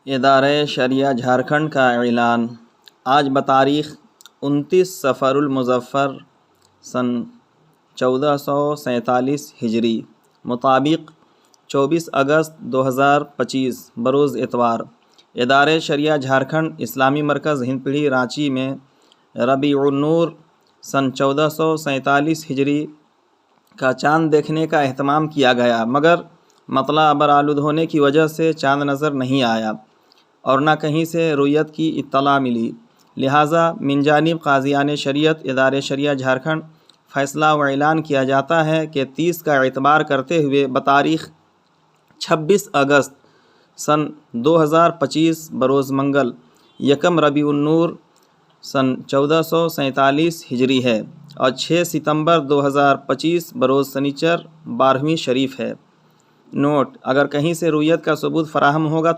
ادارہ شریعہ جھارکھنڈ کا اعلان آج بتاریخ 29 صفر المظفر سن 1447 ہجری مطابق 24 اگست 2025 بروز اتوار ادارہ شریعہ جھارکھنڈ اسلامی مرکز ہند پیڑھی رانچی میں ربیع النور سن 1447 ہجری کا چاند دیکھنے کا اہتمام کیا گیا، مگر مطلع ابرآلود ہونے کی وجہ سے چاند نظر نہیں آیا اور نہ کہیں سے رؤیت کی اطلاع ملی، لہٰذا من جانب قاضیان شریعت ادارہ شریعہ جھارکھنڈ فیصلہ و اعلان کیا جاتا ہے کہ 30 کا اعتبار کرتے ہوئے بتاریخ 26 اگست سن 2025 بروز منگل یکم ربیع النور سن 1447 ہجری ہے اور 6 ستمبر 2025 بروز سنیچر 12ویں شریف ہے۔ نوٹ: اگر کہیں سے رؤیت کا ثبوت فراہم ہوگا تو